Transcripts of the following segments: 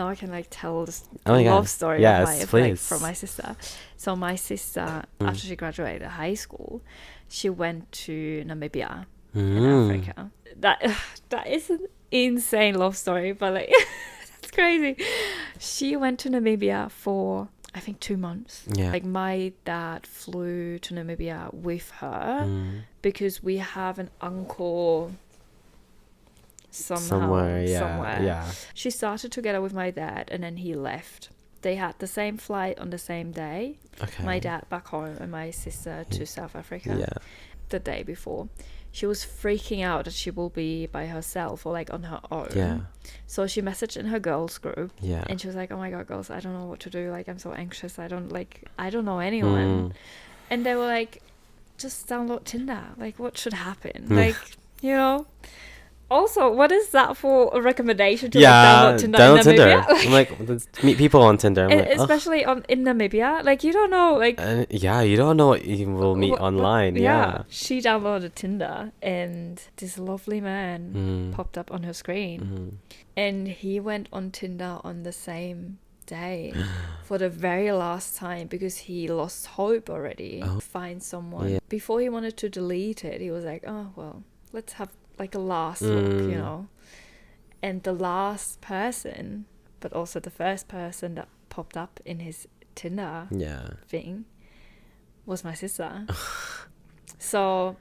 now I can like tell this Oh my love God. story Yes, of my like please. from my sister. So my sister, after she graduated high school, she went to Namibia in Africa. That is an insane love story, but like that's crazy. She went to Namibia for I think 2 months. Yeah. Like my dad flew to Namibia with her because we have an uncle somewhere. Yeah. She started together with my dad and then he left. They had the same flight on the same day. Okay. My dad back home and my sister to South Africa. Yeah. The day before. She was freaking out that she will be by herself or like on her own. Yeah. So she messaged in her girls group. Yeah. And she was like, oh my God, girls, I don't know what to do. Like, I'm so anxious. I don't know anyone. And they were like, just download Tinder. Like, what should happen? Like, you know. Also, what is that for a recommendation to like, download Tinder in Namibia? I'm like, let's meet people on Tinder. I'm like, especially in Namibia. Like, you don't know. Like, yeah, you don't know what you will meet online. Yeah. She downloaded Tinder and this lovely man popped up on her screen. And he went on Tinder on the same day for the very last time because he lost hope already. Find someone. Yeah. Before he wanted to delete it, he was like, oh, well, let's have like a last look, you know. And the last person, but also the first person that popped up in his Tinder thing was my sister. So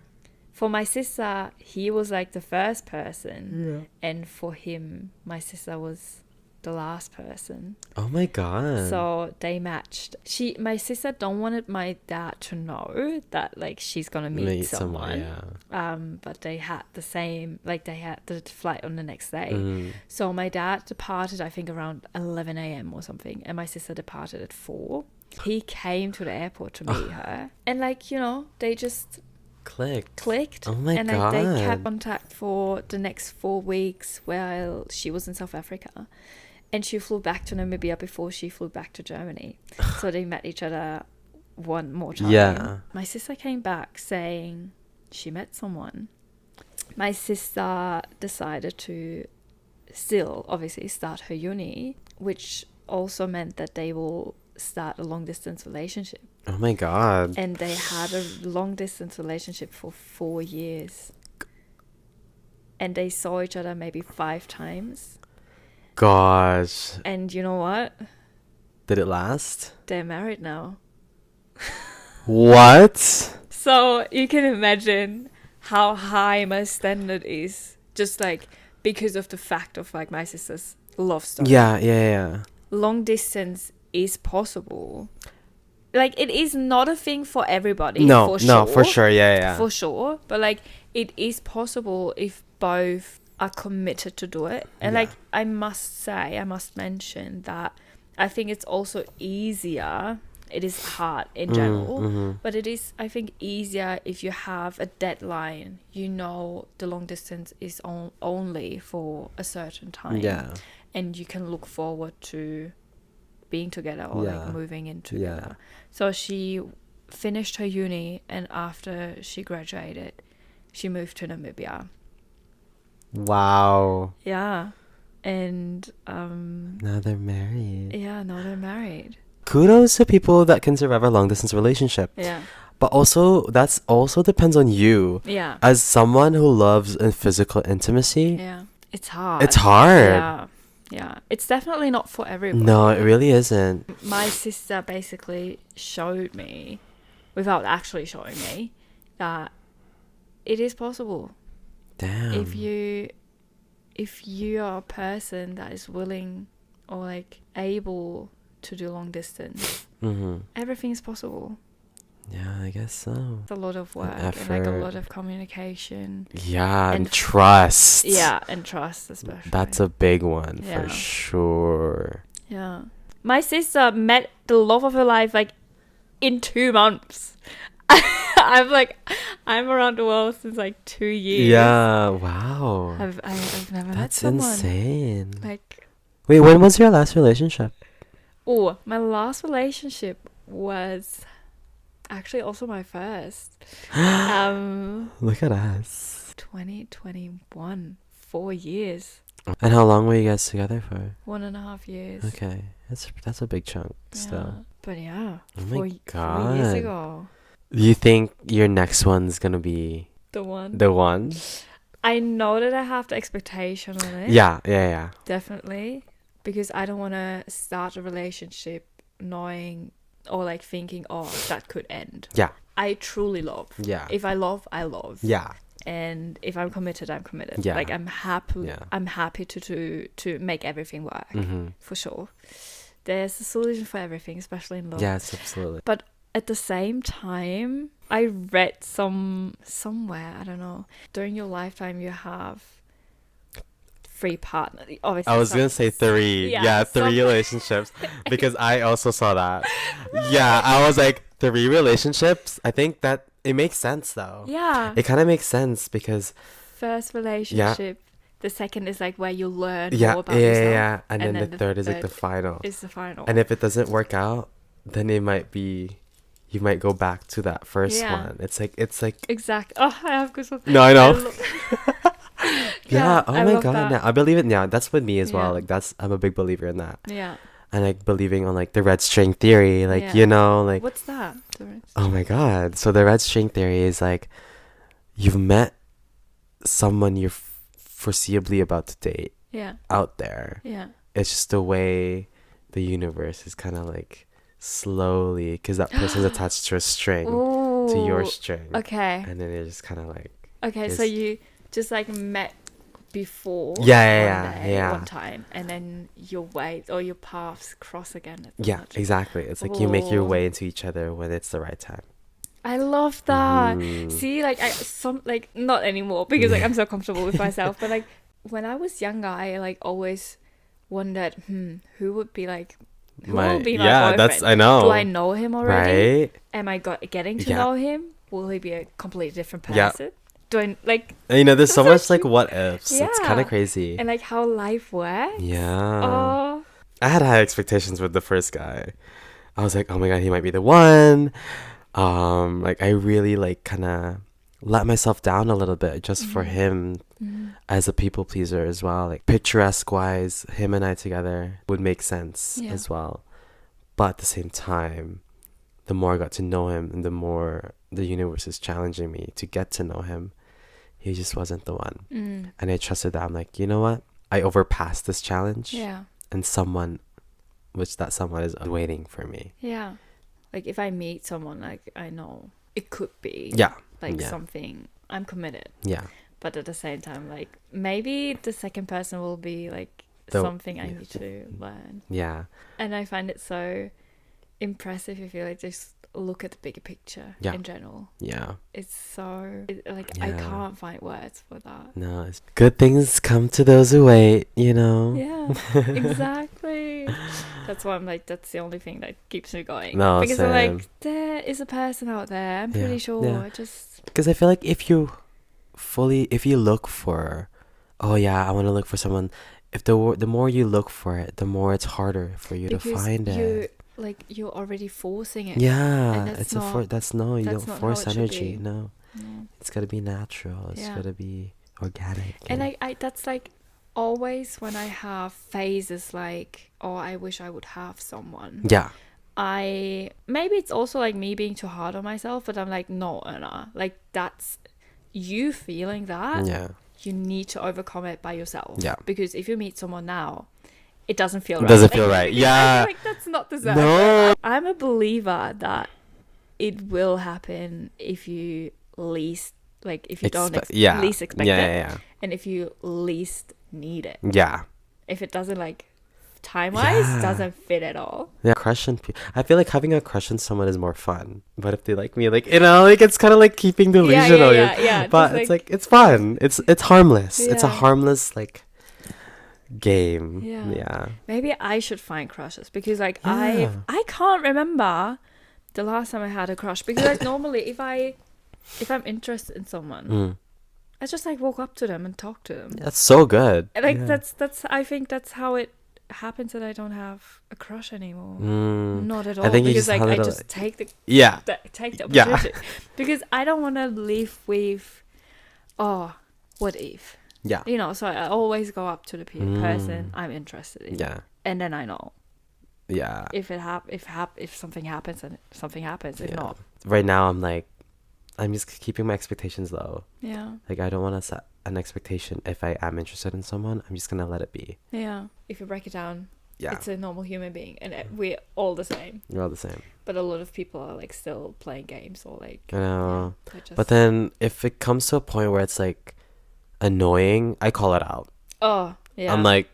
for my sister, he was like the first person, and for him, my sister was the last person. Oh my God. So they matched. My sister don't wanted my dad to know that like she's gonna meet someone. But they had the same, like they had the flight on the next day. So my dad departed I think around 11 a.m. or something, and my sister departed at 4. He came to the airport to meet her, and like, you know, they just clicked. Oh my God. God. Like, they kept contact for the next 4 weeks while she was in South Africa. And she flew back to Namibia before she flew back to Germany. So they met each other one more time. Yeah. My sister came back saying she met someone. My sister decided to still, obviously, start her uni, which also meant that they will start a long-distance relationship. Oh my God. And they had a long-distance relationship for 4 years. And they saw each other maybe 5 times. Gosh. And you know what? Did it last? They're married now. What? So you can imagine how high my standard is, just like because of the fact of like my sister's love story. Yeah. Long distance is possible. Like, it is not a thing for everybody. No, for sure. Yeah. For sure. But like, it is possible if both are committed to do it. And like, I must mention that I think it's also easier. It is hard in general, but it is, I think, easier if you have a deadline. You know, the long distance is only for a certain time. Yeah. And you can look forward to being together or like moving in together. Yeah. So she finished her uni, and after she graduated, she moved to Namibia. Wow. Yeah. And now they're married. Yeah, now they're married. Kudos to people that can survive a long distance relationship. Yeah. But also, that's also depends on you. Yeah. As someone who loves physical intimacy. Yeah. It's hard. It's hard. Yeah. Yeah. It's definitely not for everybody. No, it really isn't. My sister basically showed me, without actually showing me, that it is possible. Damn. If you are a person that is willing or like able to do long distance, everything is possible. Yeah, I guess so. It's a lot of work and like a lot of communication. Yeah, and trust. Yeah, and trust especially. That's a big one for sure. Yeah. My sister met the love of her life like in 2 months. I'm around the world since like 2 years. Yeah, wow. I've never met That's someone. insane. Like, wait, when was your last relationship? Oh, my last relationship was actually also my first. Look at us. 2021. 4 years. And how long were you guys together for? 1.5 years. Okay, that's a big chunk still. But yeah, Oh four, my 4 years God. ago. Do you think your next one's gonna be The one. the one? I know that I have the expectation on it. Yeah. Definitely. Because I don't want to start a relationship knowing or like thinking, oh, that could end. Yeah. I truly love. Yeah. If I love, I love. Yeah. And if I'm committed, I'm committed. Yeah. Like I'm happy. Yeah. I'm happy to make everything work. Mm-hmm. For sure. There's a solution for everything, especially in love. Yes, absolutely. But at the same time, I read somewhere, I don't know, during your lifetime you have 3 partners. Obviously, I was gonna say 3. Yeah, 3 relationships because I also saw that. Yeah, I was like 3 relationships. I think that it makes sense though. Yeah. It kind of makes sense because first relationship, the second is like where you learn yeah, more about yourself. yeah, and then the third is like the final. Is the final. And if it doesn't work out, then it might be you might go back to that first one. It's like exact. Oh, I have goosebumps. No, I know. Yeah, oh I my love God. that. Now I believe it. Now that's with me as well. Yeah. Like I'm a big believer in that. Yeah. And like believing on like the red string theory, like Yeah. you know, like What's that? oh my God. So the red string theory is like you've met someone you're foreseeably about to date Yeah. out there. Yeah. It's just the way the universe is kind of like slowly, because that person's attached to a string, to your string. Okay. And then it's just kind of like. Okay, so you just like met before. Yeah. One time, and then your way or your paths cross again. Yeah, exactly. It's like you make your way into each other when it's the right time. I love that. See, like not anymore because like I'm so comfortable with myself. But like when I was younger, I like always wondered, who would be like. Who will be my boyfriend? I know. Do I know him already? Right? Am I getting to know him? Will he be a completely different person? Yeah. Do I like? And, you know, there's so much like what ifs. Yeah. It's kind of crazy. And like how life works. Yeah. Oh. I had high expectations with the first guy. I was like, oh my God, he might be the one. Like I really like kind of let myself down a little bit just for him as a people pleaser as well. Like picturesque wise, him and I together would make sense as well. But at the same time, the more I got to know him and the more the universe is challenging me to get to know him, he just wasn't the one. And I trusted that. I'm like, you know what? I overpassed this challenge. Yeah. And someone is waiting for me. Yeah. Like if I meet someone, like I know it could be something, I'm committed. Yeah. But at the same time, like maybe the second person will be like something I need to learn. Yeah. And I find it so impressive if you like just look at the bigger picture in general. Yeah. It's so I can't find words for that. No, it's good things come to those who wait, you know. Yeah, exactly. That's why I'm like, that's the only thing that keeps me going. No, because same. I'm like, there is a person out there. I'm pretty sure. Yeah. Just because I feel like if you look for, oh yeah, I want to look for someone. If the more you look for it, the more it's harder for you to find it. You're already forcing it. Yeah, and it's you don't force energy. No, it's gotta be natural. It's gotta be organic. And I that's like always when I have phases like, oh, I wish I would have someone. Yeah. Maybe it's also like me being too hard on myself, but I'm like, no, Anna, like that's you feeling that. Yeah. You need to overcome it by yourself. Yeah. Because if you meet someone now, it doesn't feel right. Doesn't feel right. Yeah. I feel like that's not deserved. No. I'm a believer that it will happen if you least if you don't least expect it. Yeah. And if you least need it. Yeah. If it doesn't time-wise doesn't fit at all. Yeah, I feel like having a crush on someone is more fun. But if they like me, it's kind of like keeping the illusion on you. Yeah. But it's fun. It's harmless. Yeah. It's a harmless game. Yeah. Maybe I should find crushes because I can't remember the last time I had a crush because normally if I'm interested in someone, I just walk up to them and talk to them. That's so good. That's I think that's how it happens that I don't have a crush anymore. Not at all. I think because I just take the opportunity because I don't want to live with what if Yeah. You know, so I always go up to the person I'm interested in. Yeah. And then I know. Yeah. If something happens, and something happens. If not. Right now, I'm just keeping my expectations low. Yeah. Like, I don't want to set an expectation. If I am interested in someone, I'm just going to let it be. Yeah. If you break it down, Yeah. it's a normal human being. And we're all the same. We're all the same. But a lot of people are, like, still playing games or, like... I know. Yeah, but then, if it comes to a point where it's, like, annoying, I call it out. Oh, yeah. I'm like,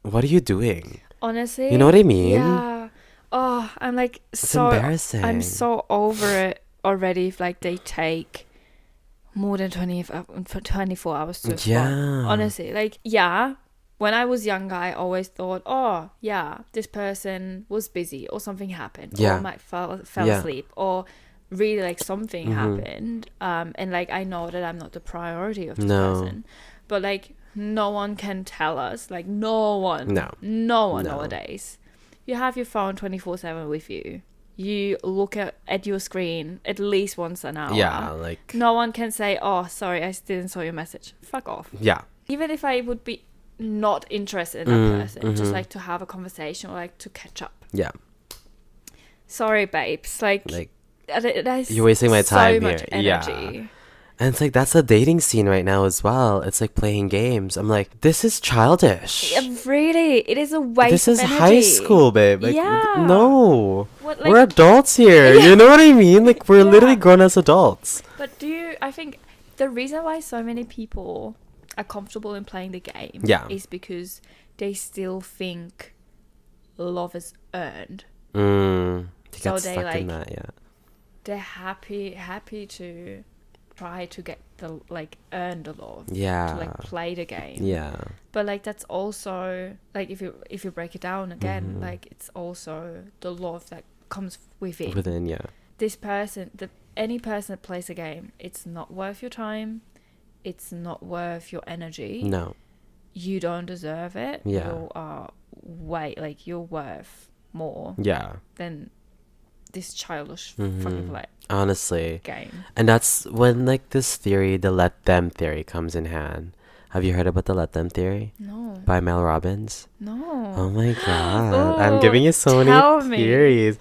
what are you doing? Honestly... You know what I mean? Yeah. Oh, I'm, like, it's embarrassing. I'm so over it already if, like, they take more than 24 hours to respond. Yeah. Honestly, like, yeah, when I was younger, I always thought, oh, yeah, this person was busy or something happened or might fell asleep or really, like, something happened. And, like, I know that I'm not the priority of this person. But, like, no one can tell us. Like, no one nowadays. You have your phone 24/7 with you. You look at your screen at least once an hour. Yeah, like... No one can say, oh, sorry, I didn't saw your message. Fuck off. Yeah. Even if I would be not interested in that person, just, like, to have a conversation or, like, to catch up. Yeah. Sorry, babes. Like you're wasting my time so much here. energy. Yeah. And it's like, that's a dating scene right now as well. It's like playing games. I'm like, this is childish. Yeah, really, it is a waste of energy. This is high school, babe. Like, yeah. No. What, like, we're adults here. You know what I mean? Like, we're literally grown as adults. But I think the reason why so many people are comfortable in playing the game is because they still think love is earned. They So get they, stuck like, in that, yeah. They're happy to try to get the, like, earn the love. Yeah. To, like, play the game. Yeah. But, like, that's also, like, if you break it down again, like, it's also the love that comes within. Yeah. This person, any person that plays a game, it's not worth your time. It's not worth your energy. No. You don't deserve it. Yeah. You are you're worth more. Yeah. Than this childish fucking play. Honestly. Game. And that's when, like, this theory, the let them theory, comes in hand. Have you heard about the let them theory? No. By Mel Robbins? No. Oh my god. Oh, I'm giving you so many theories.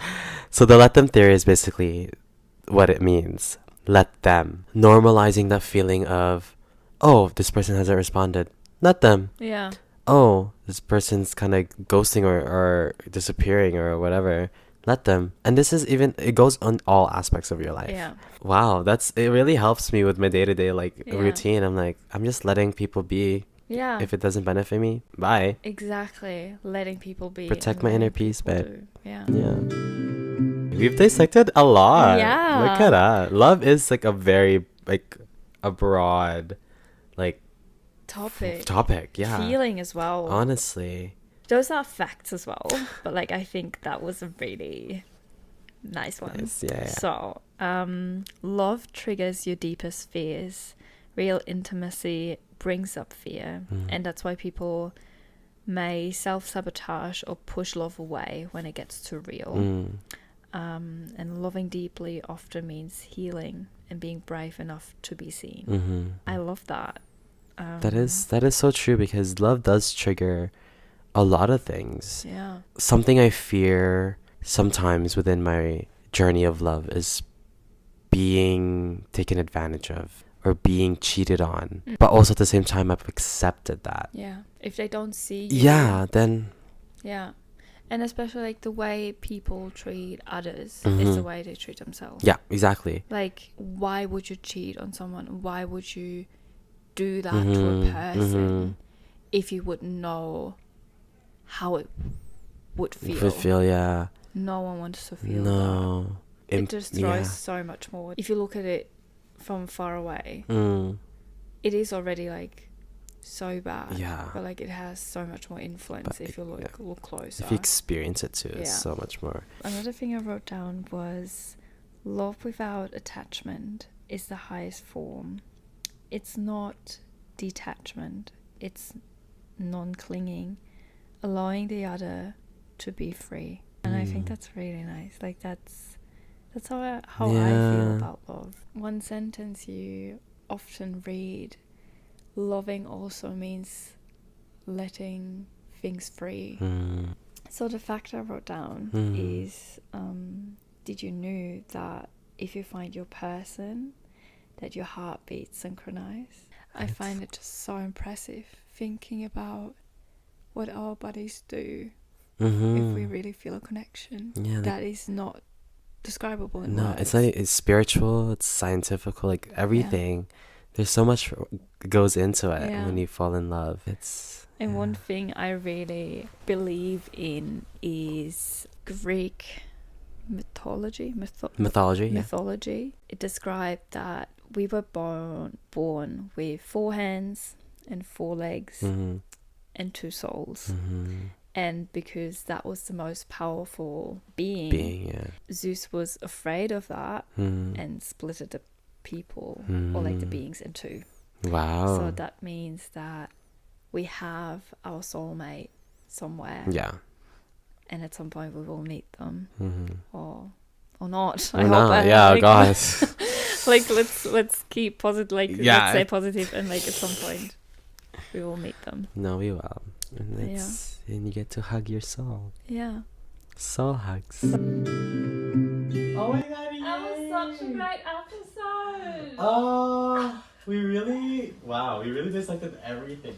So the let them theory is basically what it means. Let them. Normalizing that feeling of, oh, this person hasn't responded. Let them. Yeah. Oh, this person's kind of ghosting or disappearing or whatever. Let them. And this is it goes on all aspects of your life. Yeah. Wow, it really helps me with my day-to-day, like, routine. I'm like, I'm just letting people be. Yeah. If it doesn't benefit me, bye. Exactly. Letting people be. Protect my inner peace, babe. Yeah. Yeah. We've dissected a lot. Yeah. Look at that. Love is, like, a very, like, a broad, like, topic, yeah. Feeling as well. Honestly. Those are facts as well. But, like, I think that was a really nice one. Nice, yeah. So, love triggers your deepest fears. Real intimacy brings up fear. And that's why people may self-sabotage or push love away when it gets too real. And loving deeply often means healing and being brave enough to be seen. I love that. That is so true, because love does trigger a lot of things. Yeah. Something I fear sometimes within my journey of love is being taken advantage of or being cheated on. But also at the same time, I've accepted that. Yeah. If they don't see you. Yeah, then. Yeah. And especially, like, the way people treat others is the way they treat themselves. Yeah, exactly. Like, why would you cheat on someone? Why would you do that to a person if you would know how it would feel? Yeah. No one wants to feel that. It destroys so much more. If you look at it from far away, it is already, like, so bad. Yeah. But, like, it has so much more influence if you look closer. If you experience it too, it's so much more. Another thing I wrote down was love without attachment is the highest form. It's not detachment. It's non-clinging, allowing the other to be free. And I think that's really nice. Like, that's how I feel about love. One sentence you often read: loving also means letting things free. So the fact I wrote down is, did you know that if you find your person, that your heartbeats synchronize? I find it just so impressive thinking about what our bodies do if we really feel a connection. Yeah, that is not describable in no, words. it's not. It's spiritual. It's scientific. Like everything. There's so much goes into it when you fall in love. And one thing I really believe in is Greek mythology. Mythology. It described that we were born with 4 hands and 4 legs and 2 souls. And because that was the most powerful being, Zeus was afraid of that and splitted the people or like the beings in 2. Wow. So that means that we have our soulmate somewhere. Yeah. And at some point we will meet them. Or not. I hope. Yeah, like, gosh. Like let's keep positive. Like let's say positive, and like at some point we will meet them. No, we will. And and you get to hug your soul. Yeah. Soul hugs. Oh my god! Yay. That was such a great episode. Oh, we really dissected everything.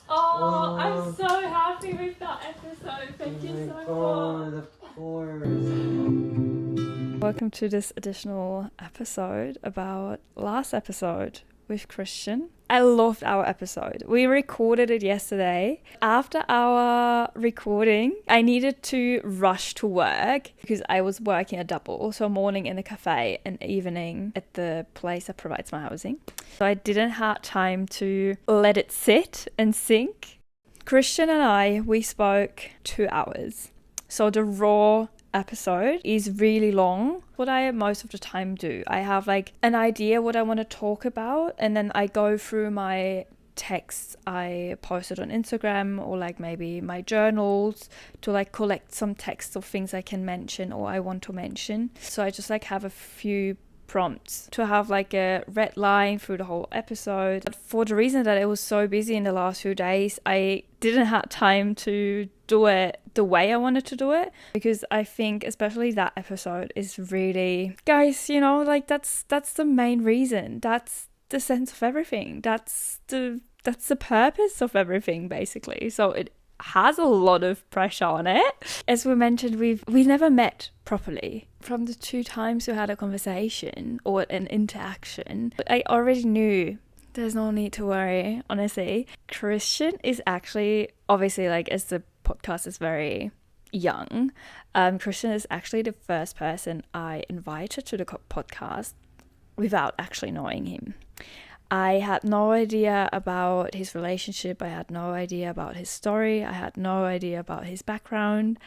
Oh, I'm so happy with that episode. Thank you so much. Of course. Welcome to this additional episode about last episode with Christian. I loved our episode. We recorded it yesterday. After our recording, I needed to rush to work because I was working a double. So morning in the cafe and evening at the place that provides my housing. So I didn't have time to let it sit and sink. Christian and we spoke 2 hours. So the raw episode is really long. What I most of the time do, I have like an idea what I want to talk about, and then I go through my texts I posted on Instagram or like maybe my journals to like collect some text of things I can mention or I want to mention. So I just like have a few prompts to have like a red line through the whole episode. But for the reason that I was so busy in the last few days, I didn't have time to do it the way I wanted to do it, because I think especially that episode is really, guys, you know, like that's the main reason. That's the sense of everything. That's the purpose of everything, basically. So it has a lot of pressure on it. As we mentioned, we never met properly. From the 2 times we had a conversation or an interaction, I already knew there's no need to worry, honestly. Christian is actually, obviously, like, as the podcast is very young, Christian is actually the first person I invited to the podcast without actually knowing him. I had no idea about his relationship. I had no idea about his story. I had no idea about his background.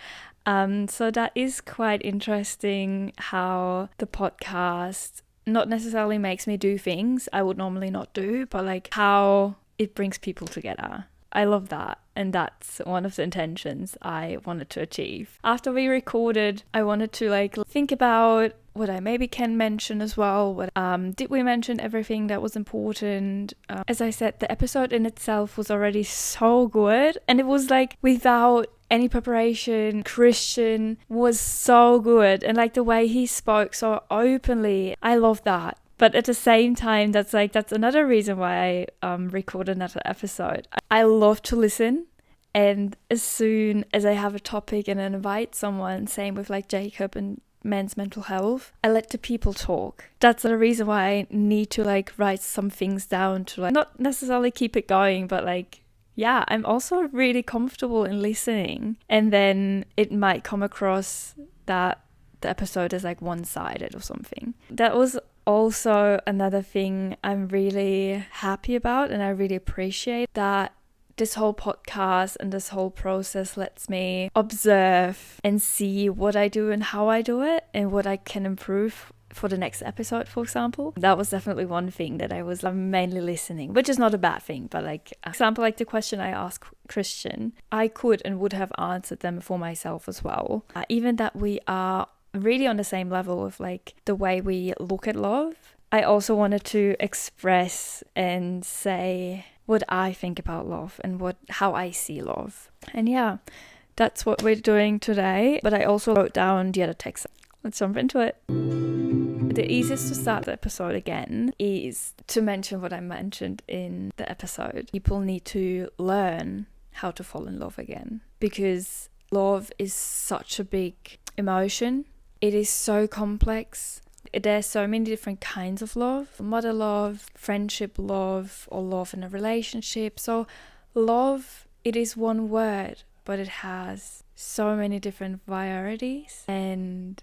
So that is quite interesting how the podcast not necessarily makes me do things I would normally not do, but like how it brings people together. I love that. And that's one of the intentions I wanted to achieve. After we recorded, I wanted to like think about what I maybe can mention as well. Did we mention everything that was important? As I said, the episode in itself was already so good. And it was like without any preparation. Christian was so good. And like the way he spoke so openly, I love that. But at the same time, that's another reason why I recorded another episode. I love to listen. And as soon as I have a topic and I invite someone, same with like Jacob and men's mental health, I let the people talk. That's the reason why I need to like write some things down to like not necessarily keep it going, but like, yeah, I'm also really comfortable in listening. And then it might come across that the episode is like one-sided or something. That was also another thing I'm really happy about, and I really appreciate that this whole podcast and this whole process lets me observe and see what I do and how I do it and what I can improve for the next episode, for example. That was definitely one thing that I was mainly listening, which is not a bad thing, but like, for example, like the question I asked Christian, I could and would have answered them for myself as well. Even that we are really on the same level of like the way we look at love I also wanted to express and say what I think about love and how I see love. And yeah, that's what we're doing today. But I also wrote down the other text. Let's jump into it. The easiest to start the episode again is to mention what I mentioned in the episode. People need to learn how to fall in love again, because love is such a big emotion. It is so complex. There's so many different kinds of love: mother love, friendship love, or love in a relationship. So love, it is one word, but it has so many different varieties, and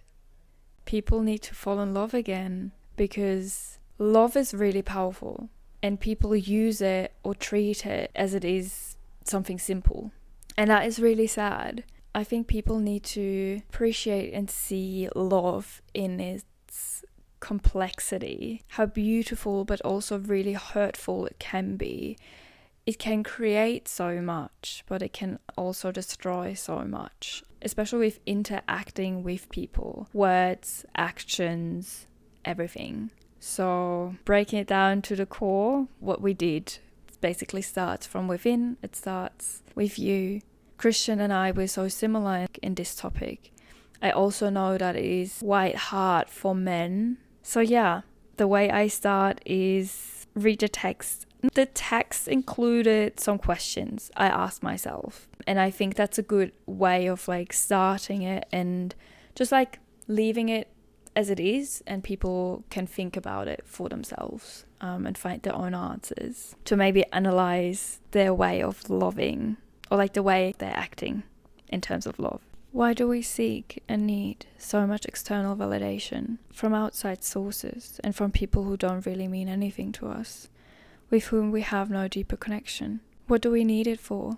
people need to fall in love again, because love is really powerful and people use it or treat it as it is something simple. And that is really sad. I think people need to appreciate and see love in its complexity, how beautiful but also really hurtful it can be. It can create so much, but it can also destroy so much, especially with interacting with people, words, actions, everything. So breaking it down to the core, what we did basically starts from within. It starts with you. Christian and I were so similar in this topic. I also know that it is quite hard for men. So yeah, the way I start is read the text. The text included some questions I asked myself, and I think that's a good way of like starting it and just like leaving it as it is, and people can think about it for themselves and find their own answers to maybe analyze their way of loving, or like the way they're acting in terms of love. Why do we seek and need so much external validation from outside sources and from people who don't really mean anything to us, with whom we have no deeper connection? What do we need it for?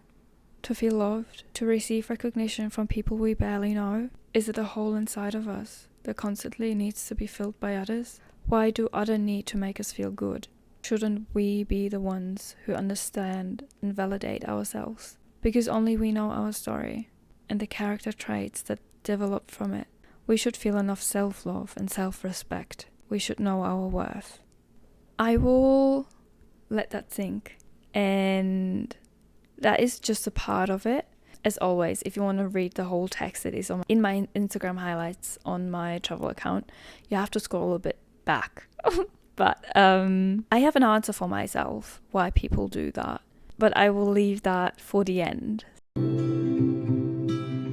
To feel loved? To receive recognition from people we barely know? Is it a hole inside of us that constantly needs to be filled by others? Why do others need to make us feel good? Shouldn't we be the ones who understand and validate ourselves? Because only we know our story and the character traits that develop from it. We should feel enough self-love and self-respect. We should know our worth. I will let that sink, and that is just a part of it. As always, if you want to read the whole text, it is in my Instagram highlights on my travel account. You have to scroll a bit back. But I have an answer for myself why people do that, but I will leave that for the end.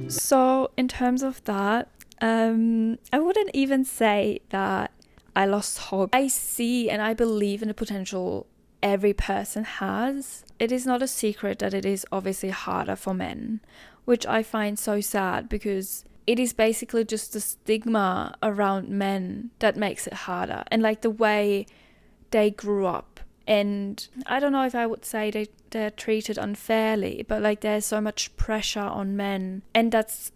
So in terms of that, I wouldn't even say that I lost hope. I see and I believe in the potential every person has. It is not a secret that it is obviously harder for men, which I find so sad, because it is basically just the stigma around men that makes it harder, and like the way they grew up. And I don't know if I would say they're treated unfairly, but like there's so much pressure on men, and that's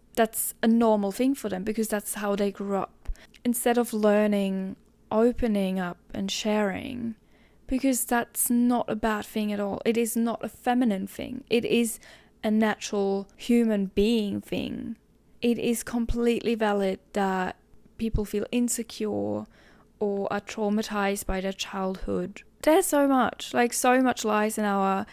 a normal thing for them because that's how they grew up. Instead of learning, opening up and sharing, because that's not a bad thing at all. It is not a feminine thing. It is a natural human being thing. It is completely valid that people feel insecure or are traumatized by their childhood. There's so much lies in our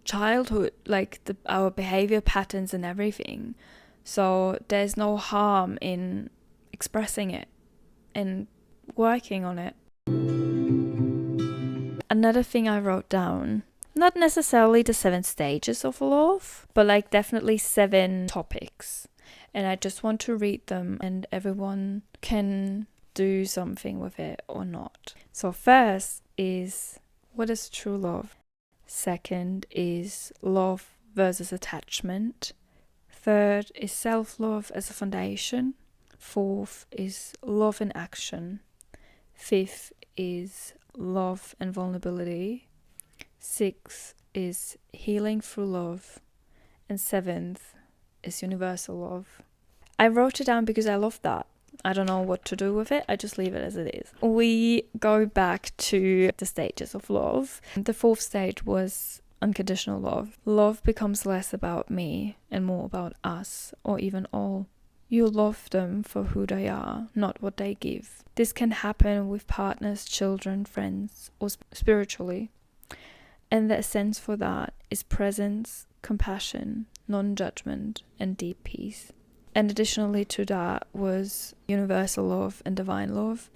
childhood, like our behavior patterns and everything. So there's no harm in expressing it and working on it. Another thing I wrote down, not necessarily the 7 stages of love, but like definitely 7 topics. And I just want to read them and everyone can do something with it or not. So first is, what is true love? Second is love versus attachment. Third is self-love as a foundation. Fourth is love in action. Fifth is love and vulnerability. 6th is healing through love. And 7th is universal love. I wrote it down because I love that. I don't know what to do with it. I just leave it as it is. We go back to the stages of love. The 4th stage was unconditional love. Love becomes less about me and more about us, or even all. You love them for who they are, not what they give. This can happen with partners, children, friends, or spiritually. And the essence for that is presence, compassion, non-judgment, and deep peace. And additionally to that was universal love and divine love,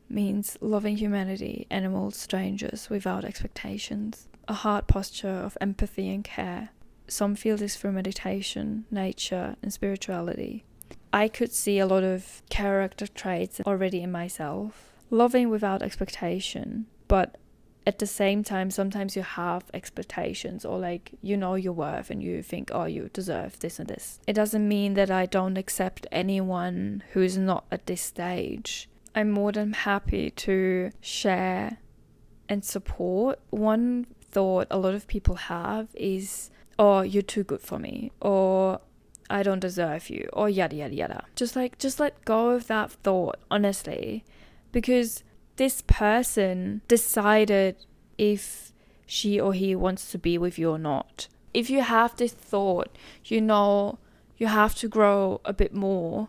means loving humanity, animals, strangers without expectations. A heart posture of empathy and care. Some feel this through meditation, nature, and spirituality. I could see a lot of character traits already in myself. Loving without expectation, but at the same time, sometimes you have expectations, or like, you know your worth and you think, oh, you deserve this and this. It doesn't mean that I don't accept anyone who is not at this stage. I'm more than happy to share and support. One thought a lot of people have is, oh, you're too good for me, or I don't deserve you, or yada yada yada. Just let go of that thought, honestly, because this person decided if she or he wants to be with you or not. If you have this thought, you know you have to grow a bit more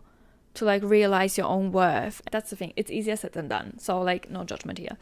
to like realize your own worth. That's the thing. It's easier said than done. So like, no judgment here.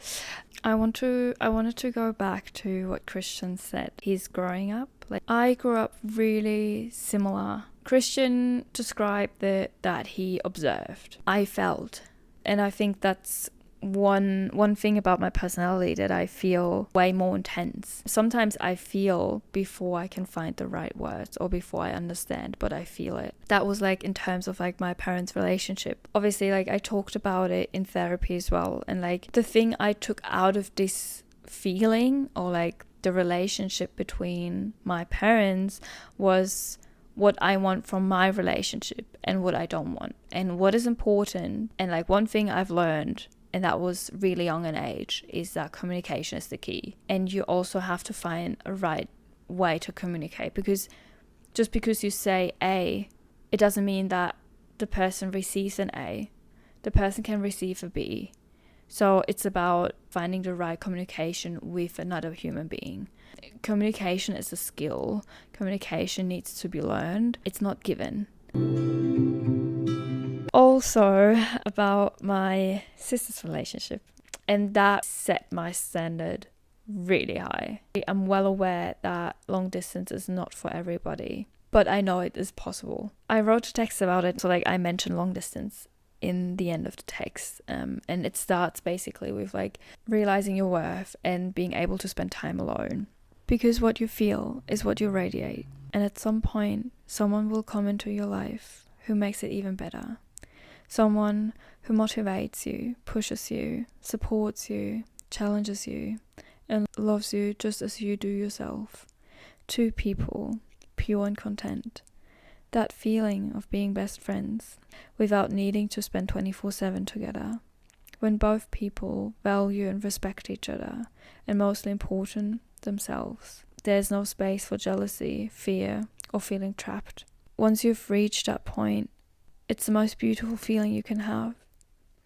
I wanted to go back to what Christian said. He's growing up. Like, I grew up really similar. Christian described that he observed. I felt. And I think that's one thing about my personality, that I feel way more intense. Sometimes I feel before I can find the right words, or before I understand, but I feel it. That was like in terms of like my parents' relationship. Obviously, like I talked about it in therapy as well, and like the thing I took out of this feeling, or like the relationship between my parents, was what I want from my relationship and what I don't want, and what is important. And like one thing I've learned, and that was really young in age, is that communication is the key. And you also have to find a right way to communicate, because just because you say A, it doesn't mean that the person receives an A. The person can receive a B. So it's about finding the right communication with another human being. Communication is a skill. Communication needs to be learned. It's not given. Also about my sister's relationship, and that set my standard really high. I'm well aware that long distance is not for everybody, but I know it is possible. I wrote a text about it, so like I mentioned long distance in the end of the text, and it starts basically with like realizing your worth and being able to spend time alone, because what you feel is what you radiate, and at some point someone will come into your life who makes it even better. Someone who motivates you, pushes you, supports you, challenges you, and loves you just as you do yourself. Two people, pure and content. That feeling of being best friends without needing to spend 24/7 together. When both people value and respect each other, and mostly important, themselves. There's no space for jealousy, fear, or feeling trapped. Once you've reached that point, it's the most beautiful feeling you can have.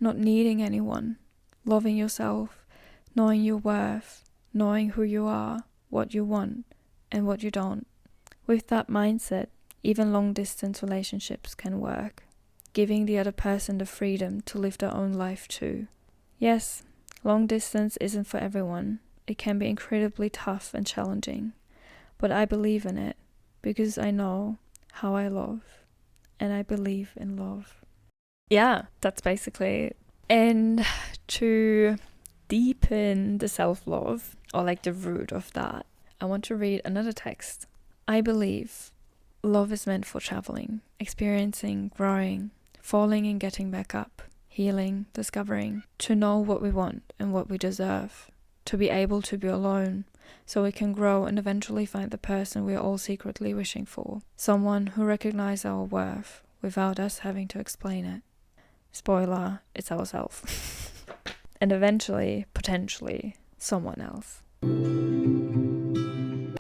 Not needing anyone, loving yourself, knowing your worth, knowing who you are, what you want, and what you don't. With that mindset, even long-distance relationships can work, giving the other person the freedom to live their own life too. Yes, long distance isn't for everyone. It can be incredibly tough and challenging, but I believe in it because I know how I love. And I believe in love. Yeah, that's basically it. And to deepen the self-love, or like the root of that, I want to read another text. I believe love is meant for traveling, experiencing, growing, falling and getting back up, healing, discovering, to know what we want and what we deserve, to be able to be alone, so we can grow and eventually find the person we are all secretly wishing for. Someone who recognizes our worth without us having to explain it. Spoiler, it's ourselves. And eventually, potentially, someone else.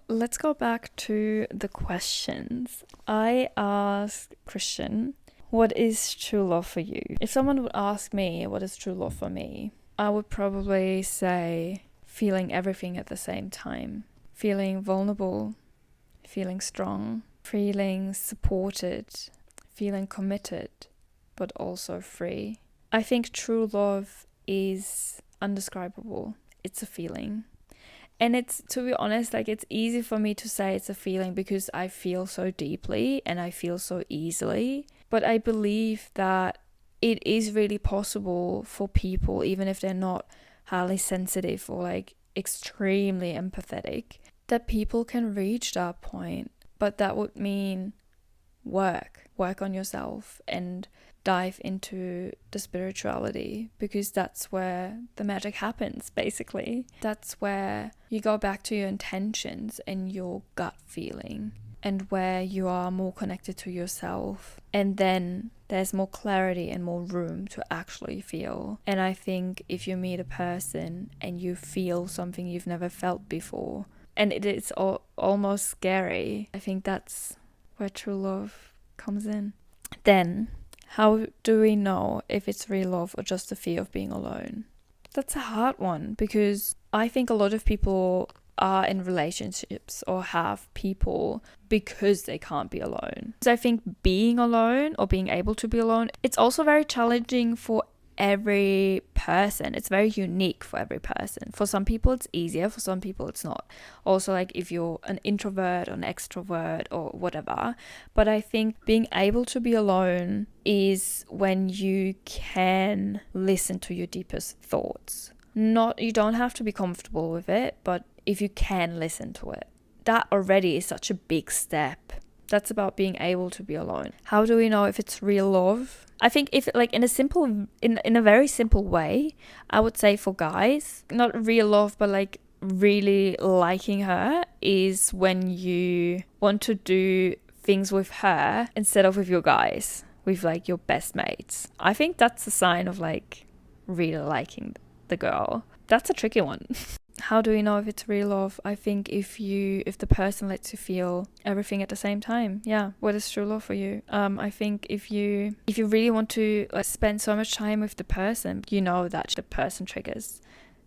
Let's go back to the questions. I asked Christian, what is true love for you? If someone would ask me what is true love for me, I would probably say feeling everything at the same time. Feeling vulnerable, feeling strong, feeling supported, feeling committed, but also free. I think true love is undescribable. It's a feeling. And it's, to be honest, like, it's easy for me to say it's a feeling because I feel so deeply and I feel so easily. But I believe that it is really possible for people, even if they're not highly sensitive or like extremely empathetic, that people can reach that point. But that would mean work on yourself and dive into the spirituality, because that's where the magic happens, basically. That's where you go back to your intentions and your gut feeling, and where you are more connected to yourself, and then there's more clarity and more room to actually feel. And I think if you meet a person and you feel something you've never felt before, and it is almost scary, I think that's where true love comes in. Then, how do we know if it's real love or just the fear of being alone? That's a hard one, because I think a lot of people are in relationships or have people because they can't be alone. So I think being alone or being able to be alone, it's also very challenging for every person. It's very unique for every person. For some people it's easier, for some people it's not. Also, like, if you're an introvert or an extrovert or whatever. But I think being able to be alone is when you can listen to your deepest thoughts. You don't have to be comfortable with it, but if you can listen to it, that already is such a big step. That's about being able to be alone. How do we know if it's real love? I think if, like, in a very simple way, I would say for guys, not real love, but like really liking her is when you want to do things with her instead of with your guys, with like your best mates. I think that's a sign of like really liking the girl. That's a tricky one. How do we know if it's real love? I think if the person lets you feel everything at the same time. Yeah, what is true love for you? I think if you really want to spend so much time with the person, you know that the person triggers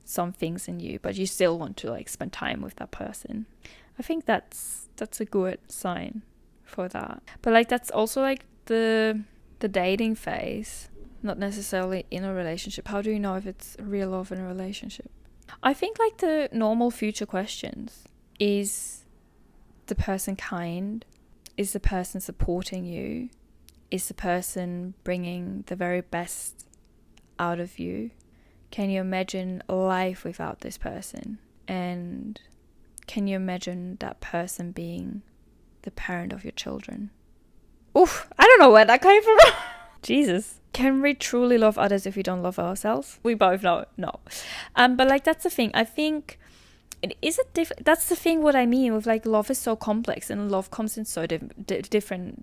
some things in you, but you still want to like spend time with that person. I think that's a good sign for that. But like, that's also like the dating phase, not necessarily in a relationship. How do you know if it's real love in a relationship? I think like the normal future questions is the person kind? Is the person supporting you? Is the person bringing the very best out of you? Can you imagine life without this person? And can you imagine that person being the parent of your children? Oof, I don't know where that came from. Jesus. Can we truly love others if we don't love ourselves? We both know no. But like, that's the thing. I think it is that's the thing what I mean with like, love is so complex, and love comes in so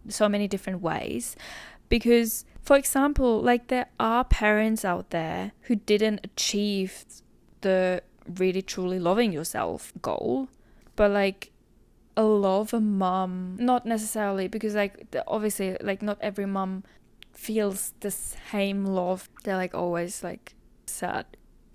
so many different ways. Because, for example, like, there are parents out there who didn't achieve the really truly loving yourself goal, but like, a love a mom, not necessarily, because like obviously like not every mom feels the same love. They're like always like sad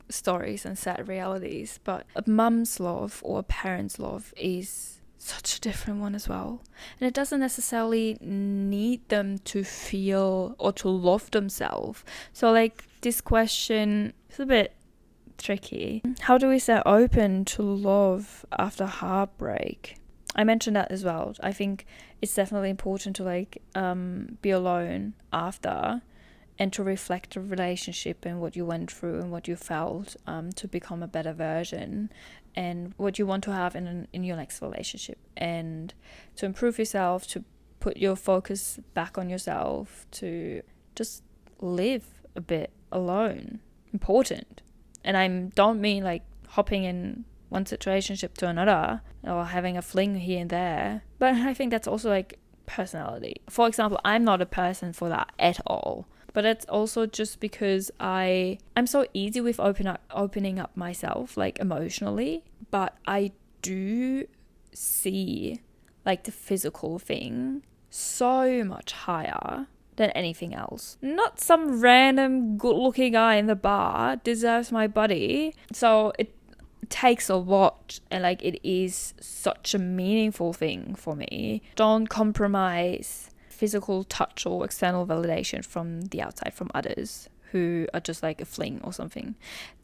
stories and sad realities, but a mum's love or a parent's love is such a different one as well. And it doesn't necessarily need them to feel or to love themselves. So like, this question is a bit tricky. How do we stay open to love after heartbreak? I mentioned that as well. I think it's definitely important to like be alone after, and to reflect the relationship and what you went through and what you felt, to become a better version, and what you want to have in your next relationship, and to improve yourself, to put your focus back on yourself, to just live a bit alone. Important. And I don't mean like hopping in one situationship to another or having a fling here and there, but I think that's also like personality. For example, I'm not a person for that at all, but it's also just because I'm so easy with opening up myself, like emotionally, but I do see like the physical thing so much higher than anything else. Not some random good looking guy in the bar deserves my body. So it takes a lot, and like, it is such a meaningful thing for me. Don't compromise physical touch or external validation from the outside, from others who are just like a fling or something.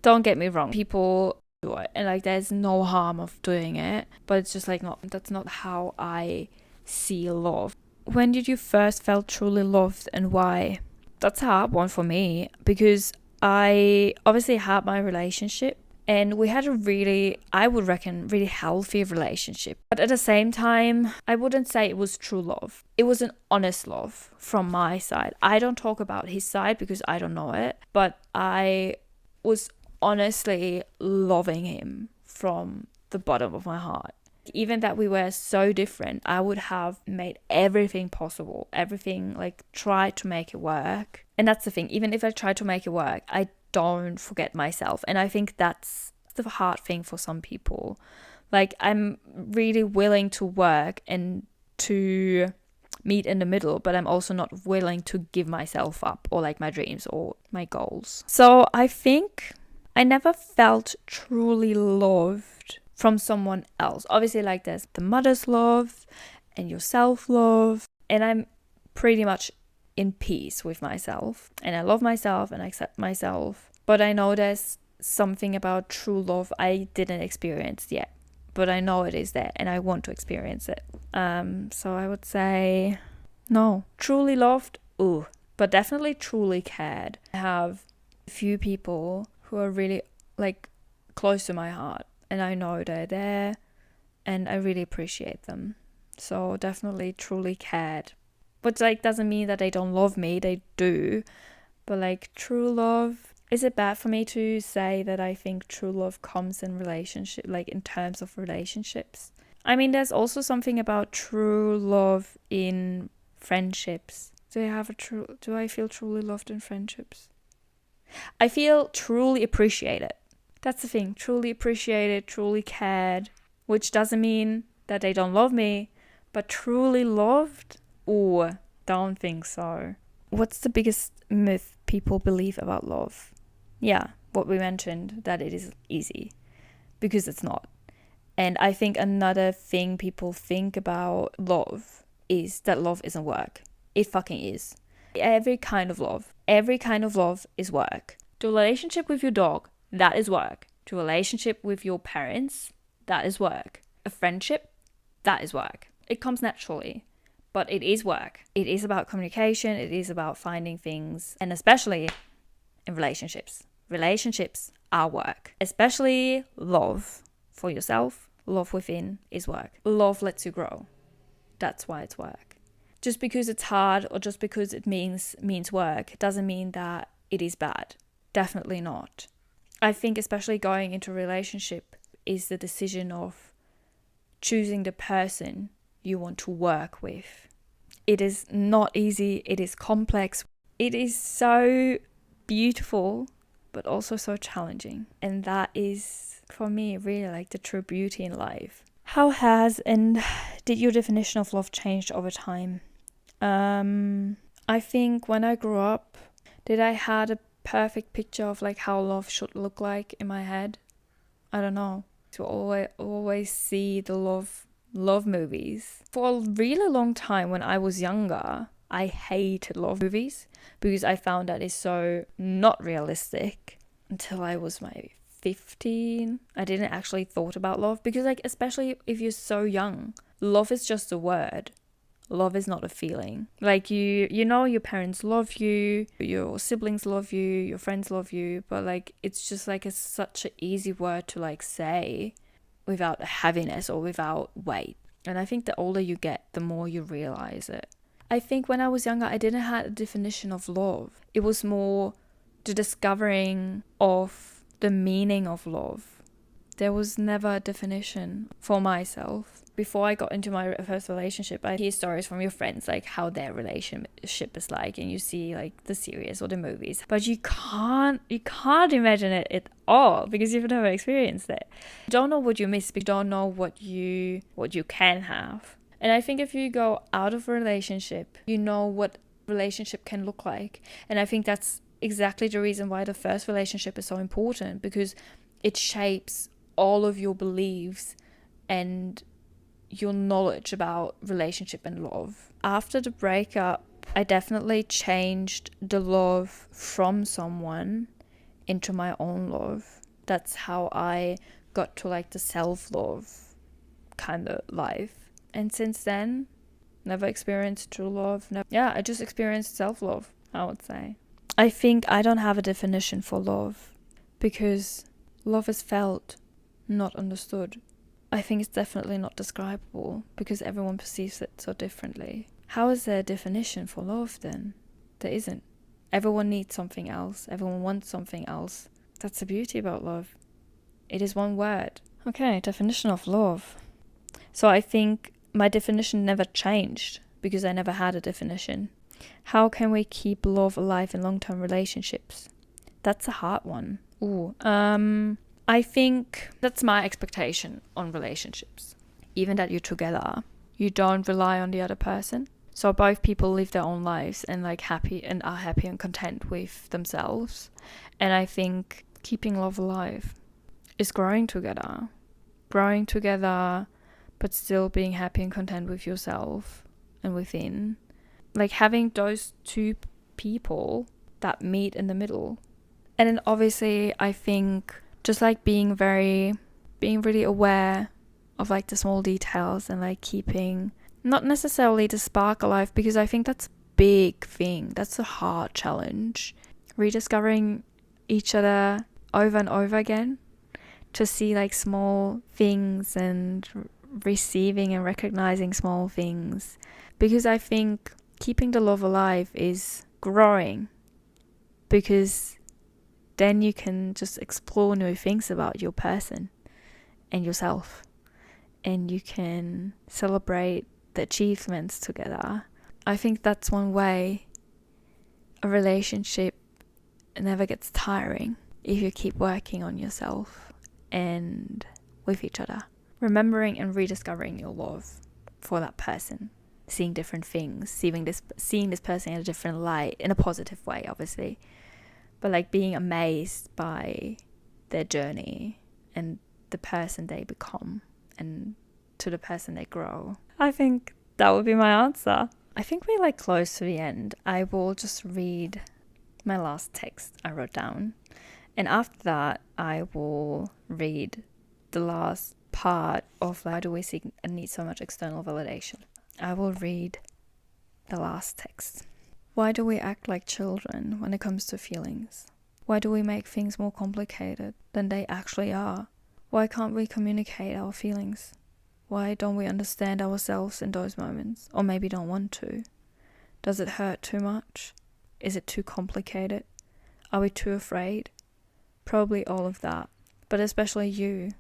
Don't get me wrong, people do it, and like there's no harm of doing it, but it's just like that's not how I see love. When did you first felt truly loved and why? That's a hard one for me, because I obviously had my relationship and we had a really, I would reckon, really healthy relationship. But at the same time, I wouldn't say it was true love. It was an honest love from my side. I don't talk about his side because I don't know it, but I was honestly loving him from the bottom of my heart. Even that we were so different, I would have made everything possible, everything, like tried to make it work. And that's the thing, even if I tried to make it work, I don't forget myself. And I think that's the hard thing for some people. Like, I'm really willing to work and to meet in the middle, but I'm also not willing to give myself up, or like my dreams or my goals. So I think I never felt truly loved from someone else. Obviously, like there's the mother's love and your self-love, and I'm pretty much in peace with myself, and I love myself and I accept myself. But I know there's something about true love I didn't experience yet, but I know it is there and I want to experience it. So I would say no. Truly loved, ooh, but definitely truly cared. I have a few people who are really like close to my heart, and I know they're there and I really appreciate them. So definitely truly cared. But like doesn't mean that they don't love me, they do. But like true love, is it bad for me to say that I think true love comes in relationship, like in terms of relationships? I mean, there's also something about true love in friendships. Do I feel truly loved in friendships? I feel truly appreciated. That's the thing, truly appreciated, truly cared, which doesn't mean that they don't love me, but truly loved? Ooh, don't think so. What's the biggest myth people believe about love? Yeah, what we mentioned, that it is easy, because it's not. And I think another thing people think about love is that love isn't work. It fucking is. Every kind of love is work. The relationship with your dog, that is work. The relationship with your parents, that is work. A friendship, that is work. It comes naturally, but it is work. It is about communication. It is about finding things, and especially in relationships. Relationships are work, especially love for yourself. Love within is work. Love lets you grow. That's why it's work. Just because it's hard or just because it means work doesn't mean that it is bad. Definitely not. I think especially going into a relationship is the decision of choosing the person you want to work with. It is not easy. It is complex. It is so beautiful, but also so challenging. And that is, for me, really like the true beauty in life. How has and did your definition of love changed over time? I think when I grew up, did I had a perfect picture of like how love should look like in my head? I don't know. To always see the love movies. For a really long time when I was younger, I hated love movies because I found that it's so not realistic. Until I was maybe 15, I didn't actually thought about love, because like especially if you're so young, love is just a word. Love is not a feeling. Like you know your parents love you, your siblings love you, your friends love you, but like it's just like it's such an easy word to like say without heaviness or without weight. And I think the older you get, the more you realize it. I think when I was younger, I didn't have a definition of love. It was more the discovering of the meaning of love. There was never a definition for myself. Before I got into my first relationship, I hear stories from your friends, like how their relationship is like, and you see like the series or the movies, but you can't imagine it at all because you've never experienced it. You don't know what you miss, but you don't know what you can have. And I think if you go out of a relationship, you know what relationship can look like. And I think that's exactly the reason why the first relationship is so important, because it shapes all of your beliefs and your knowledge about relationship and love. after the breakup, I definitely changed the love from someone into my own love. That's how I got to like the self-love kind of life. And since then, never experienced true love. I just experienced self-love, I would say. I think I don't have a definition for love because love is felt, not understood. I think it's definitely not describable because everyone perceives it so differently. How is there a definition for love then? There isn't. Everyone needs something else. Everyone wants something else. That's the beauty about love. It is one word. Okay, definition of love. So I think my definition never changed because I never had a definition. How can we keep love alive in long-term relationships? That's a hard one. I think that's my expectation on relationships. Even that you're together, you don't rely on the other person. So both people live their own lives and like happy and are happy and content with themselves. And I think keeping love alive is growing together, but still being happy and content with yourself and within. Like having those two people that meet in the middle. And then obviously I think just like being really aware of like the small details and like keeping not necessarily the spark alive, because I think that's a big thing. That's a hard challenge. Rediscovering each other over and over again to see like small things and receiving and recognizing small things. Because I think keeping the love alive is growing, because then you can just explore new things about your person and yourself, and you can celebrate the achievements together. I think that's one way a relationship never gets tiring, if you keep working on yourself and with each other, remembering and rediscovering your love for that person, seeing different things, seeing this person in a different light, in a positive way obviously, but like being amazed by their journey and the person they become and to the person they grow. I think that would be my answer. I think we're like close to the end. I will just read my last text I wrote down, and after that I will read the last part of why do we seek and need so much external validation. I will read the last text. Why do we act like children when it comes to feelings? Why do we make things more complicated than they actually are? Why can't we communicate our feelings? Why don't we understand ourselves in those moments? Or maybe don't want to? Does it hurt too much? Is it too complicated? Are we too afraid? Probably all of that. But especially you.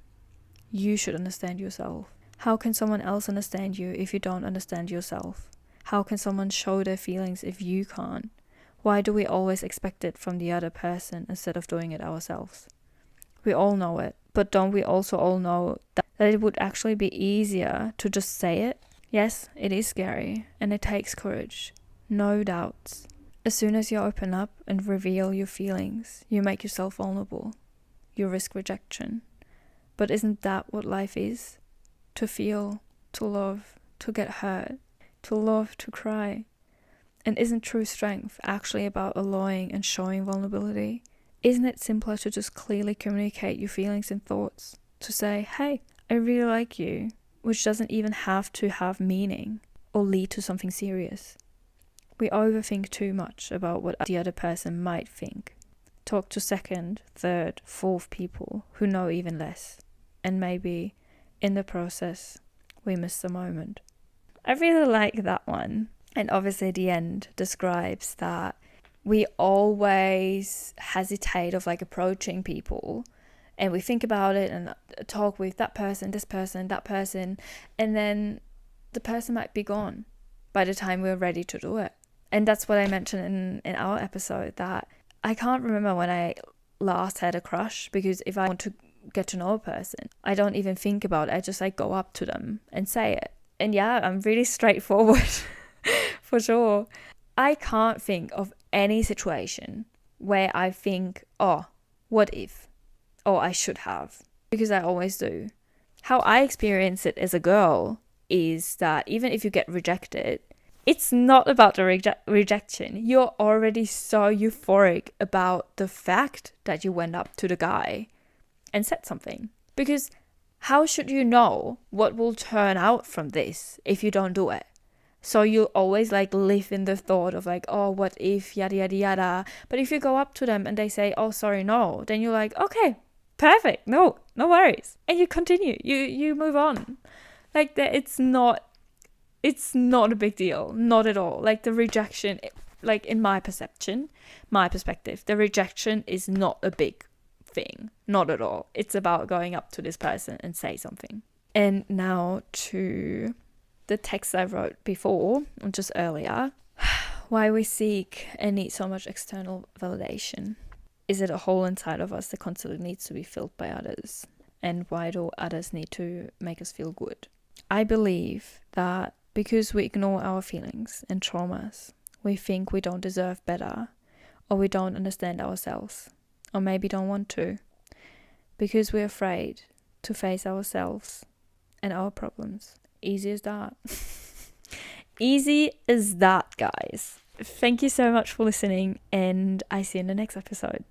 You should understand yourself. How can someone else understand you if you don't understand yourself? How can someone show their feelings if you can't? Why do we always expect it from the other person instead of doing it ourselves? We all know it, but don't we also all know that it would actually be easier to just say it? Yes, it is scary and it takes courage. No doubts. As soon as you open up and reveal your feelings, you make yourself vulnerable. You risk rejection. But isn't that what life is? To feel, to love, to get hurt, to love, to cry. And isn't true strength actually about allowing and showing vulnerability? Isn't it simpler to just clearly communicate your feelings and thoughts? To say, hey, I really like you, which doesn't even have to have meaning or lead to something serious. We overthink too much about what the other person might think. Talk to second, third, fourth people who know even less. And maybe, in the process, we miss the moment. I really like that one. And obviously the end describes that we always hesitate of like approaching people, and we think about it and talk with that person, this person, that person, and then the person might be gone by the time we're ready to do it. And that's what I mentioned in our episode, that I can't remember when I last had a crush, because if I want to get to know a person, I don't even think about it. I just like go up to them and say it. And yeah, I'm really straightforward for sure. I can't think of any situation where I think, oh, what if? Or I should have. Because I always do. How I experience it as a girl is that even if you get rejected, it's not about the rejection. You're already so euphoric about the fact that you went up to the guy and said something. Because how should you know what will turn out from this if you don't do it? So you always like live in the thought of like, oh, what if, yada, yada, yada. But if you go up to them and they say, oh, sorry, no, then you're like, okay, perfect. No worries. And you continue. You move on. Like that, it's not a big deal. Not at all. Like the rejection, like in my perception, my perspective, the rejection is not a big thing. Not at all. It's about going up to this person and say something. And now to the text I wrote before, or just earlier, why we seek and need so much external validation. Is it a hole inside of us that constantly needs to be filled by others? And why do others need to make us feel good? I believe that because we ignore our feelings and traumas, we think we don't deserve better, or we don't understand ourselves, or maybe don't want to, because we're afraid to face ourselves and our problems. Easy as that. Easy as that, guys. Thank you so much for listening, and I see you in the next episode.